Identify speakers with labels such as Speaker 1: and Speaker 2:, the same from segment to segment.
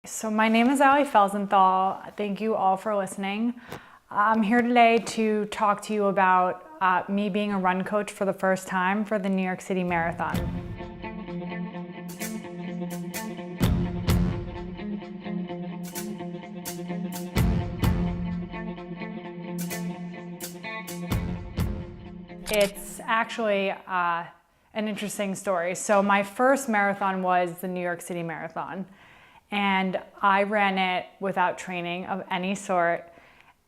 Speaker 1: So my name is Ali Felsenthal. Thank you all for listening. I'm here today to talk to you about me being a run coach for the first time for the New York City Marathon. It's actually an interesting story. So my first marathon was the New York City Marathon, and I ran it without training of any sort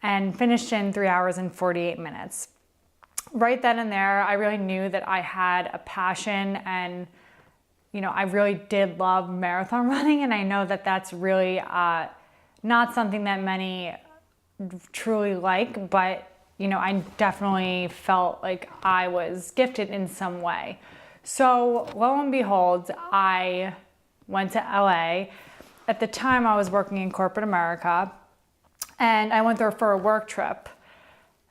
Speaker 1: and finished in 3 hours and 48 minutes. Right then and there, I really knew that I had a passion, and I really did love marathon running, and I know that that's really not something that many truly like, but I definitely felt like I was gifted in some way. So lo and behold, I went to LA. At the time, I was working in corporate America, and I went there for a work trip.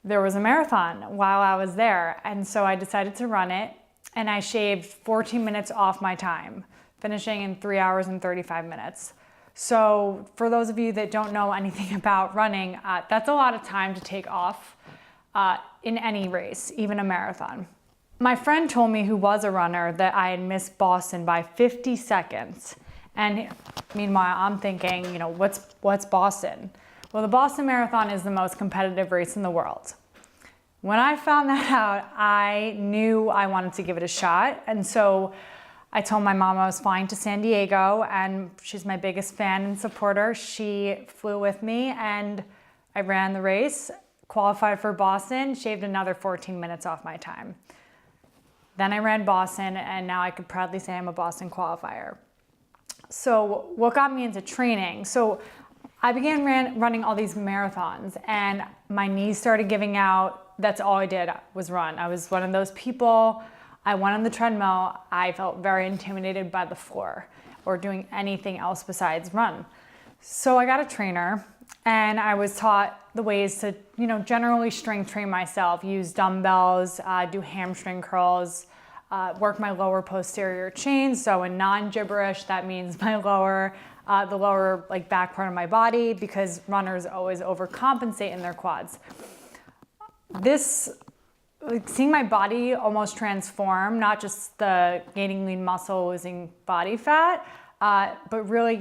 Speaker 1: There was a marathon while I was there, and so I decided to run it, and I shaved 14 minutes off my time, finishing in 3 hours and 35 minutes. So for those of you that don't know anything about running, that's a lot of time to take off in any race, even a marathon. My friend told me, who was a runner, that I had missed Boston by 50 seconds. And meanwhile, I'm thinking, what's Boston? Well, the Boston Marathon is the most competitive race in the world. When I found that out, I knew I wanted to give it a shot. And so I told my mom I was flying to San Diego, and she's my biggest fan and supporter. She flew with me, and I ran the race, qualified for Boston, shaved another 14 minutes off my time. Then I ran Boston, and now I could proudly say I'm a Boston qualifier. So what got me into training? So I began running all these marathons, and my knees started giving out. That's all I did was run. I was one of those people. I went on the treadmill. I felt very intimidated by the floor or doing anything else besides run. So I got a trainer, and I was taught the ways to, generally strength train myself, use dumbbells, do hamstring curls, work my lower posterior chain. So in non-gibberish, that means my the lower back part of my body, because runners always overcompensate in their quads. Seeing my body almost transform, not just the gaining lean muscle, losing body fat, but really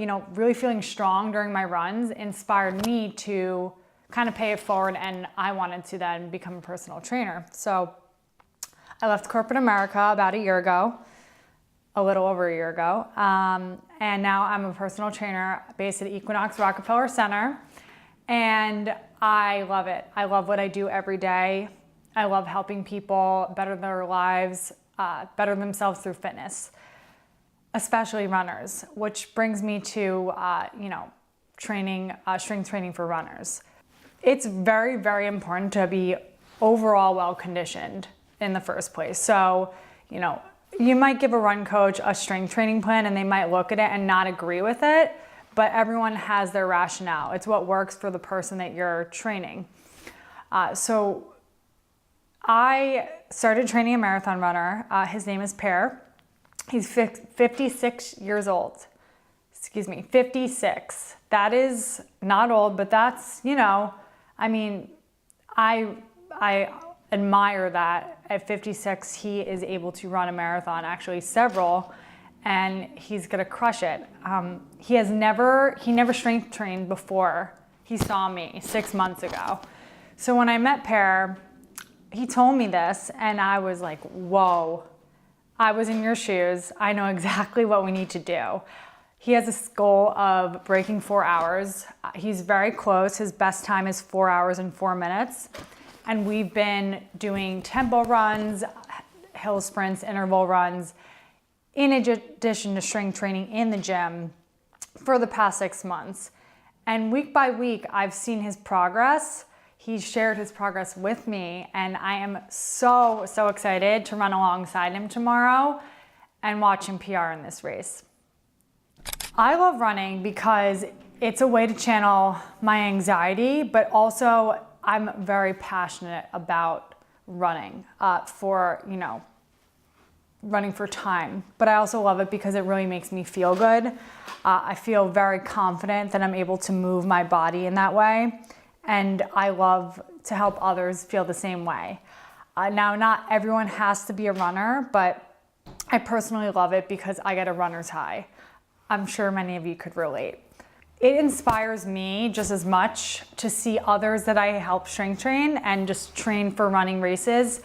Speaker 1: feeling strong during my runs inspired me to kind of pay it forward, and I wanted to then become a personal trainer. So I left corporate America about a year ago, a little over a year ago, and now I'm a personal trainer based at Equinox Rockefeller Center, and I love it. I love what I do every day. I love helping people better their lives, better themselves through fitness, especially runners, which brings me to training, strength training for runners. It's very, very important to be overall well-conditioned in the first place. So, you might give a run coach a strength training plan, and they might look at it and not agree with it, but everyone has their rationale. It's what works for the person that you're training. So I started training a marathon runner. His name is Per. He's 56 years old. 56. That is not old, but that's, I admire that at 56 he is able to run a marathon, actually several, and he's gonna crush it. He never strength trained before he saw me 6 months ago. So when I met Per, he told me this, and I was like, whoa, I was in your shoes. I know exactly what we need to do. He has a goal of breaking 4 hours. He's very close. His best time is 4 hours and 4 minutes. And we've been doing tempo runs, hill sprints, interval runs, in addition to strength training in the gym for the past 6 months. And week by week, I've seen his progress. He's shared his progress with me, and I am so, so excited to run alongside him tomorrow and watch him PR in this race. I love running because it's a way to channel my anxiety, but also I'm very passionate about running for, running for time, but I also love it because it really makes me feel good. I feel very confident that I'm able to move my body in that way, and I love to help others feel the same way. Now, not everyone has to be a runner, but I personally love it because I get a runner's high. I'm sure many of you could relate. It inspires me just as much to see others that I help strength train and just train for running races,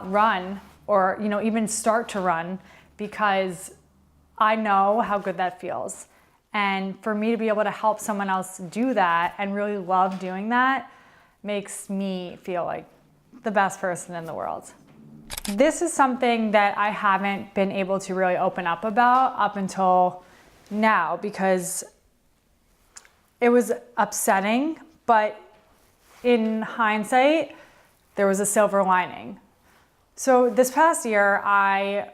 Speaker 1: run, or even start to run, because I know how good that feels. And for me to be able to help someone else do that and really love doing that makes me feel like the best person in the world. This is something that I haven't been able to really open up about up until now, because it was upsetting, but in hindsight, there was a silver lining. So this past year, I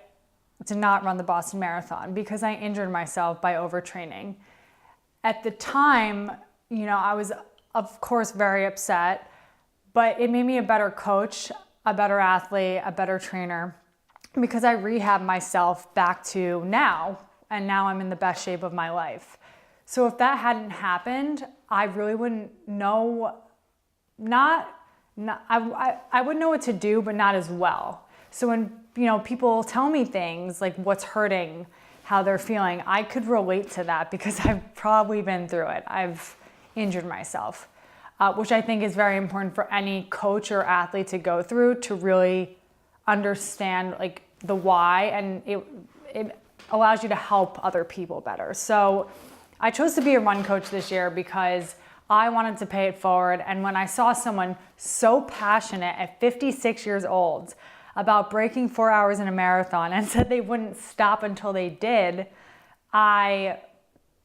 Speaker 1: did not run the Boston Marathon because I injured myself by overtraining. At the time, I was, of course, very upset, but it made me a better coach, a better athlete, a better trainer, because I rehabbed myself back to now, and now I'm in the best shape of my life. So if that hadn't happened, I really wouldn't know, I wouldn't know what to do, but not as well. So when people tell me things like what's hurting, how they're feeling, I could relate to that because I've probably been through it. I've injured myself, which I think is very important for any coach or athlete to go through, to really understand like the why, and it allows you to help other people better. So I chose to be a run coach this year because I wanted to pay it forward. And when I saw someone so passionate at 56 years old about breaking 4 hours in a marathon and said they wouldn't stop until they did, I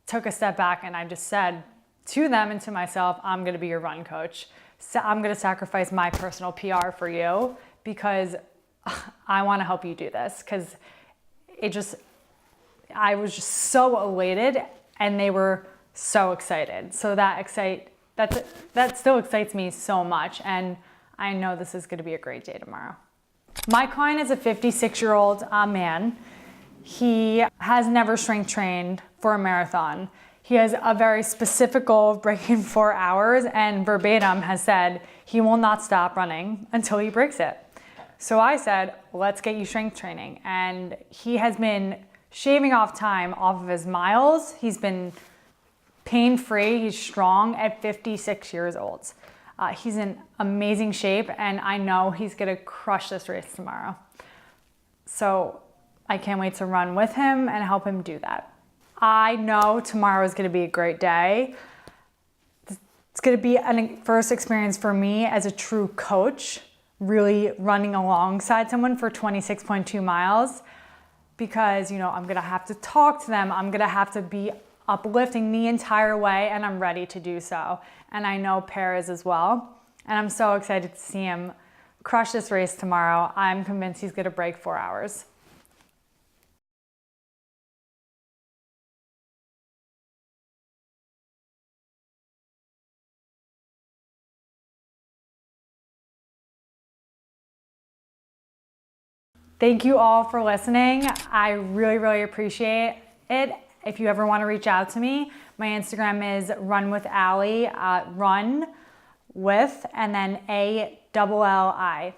Speaker 1: took a step back and I just said to them and to myself, I'm going to be your run coach. So I'm going to sacrifice my personal PR for you because I want to help you do this. Because I was just so elated, and they were so excited. So that still excites me so much, and I know this is going to be a great day tomorrow. My client is a 56-year-old man. He has never strength trained for a marathon. He has a very specific goal of breaking 4 hours, and verbatim has said he will not stop running until he breaks it. So I said, let's get you strength training. And he has been shaving off time off of his miles. He's been pain-free, he's strong at 56 years old. He's in amazing shape, and I know he's gonna crush this race tomorrow. So I can't wait to run with him and help him do that. I know tomorrow is gonna be a great day. It's gonna be a first experience for me as a true coach, really running alongside someone for 26.2 miles. Because I'm gonna have to talk to them, I'm gonna have to be uplifting the entire way, and I'm ready to do so. And I know Per is as well. And I'm so excited to see him crush this race tomorrow. I'm convinced he's gonna break 4 hours. Thank you all for listening. I really, really appreciate it. If you ever want to reach out to me, my Instagram is Runwithalli, run with, and then ALLI.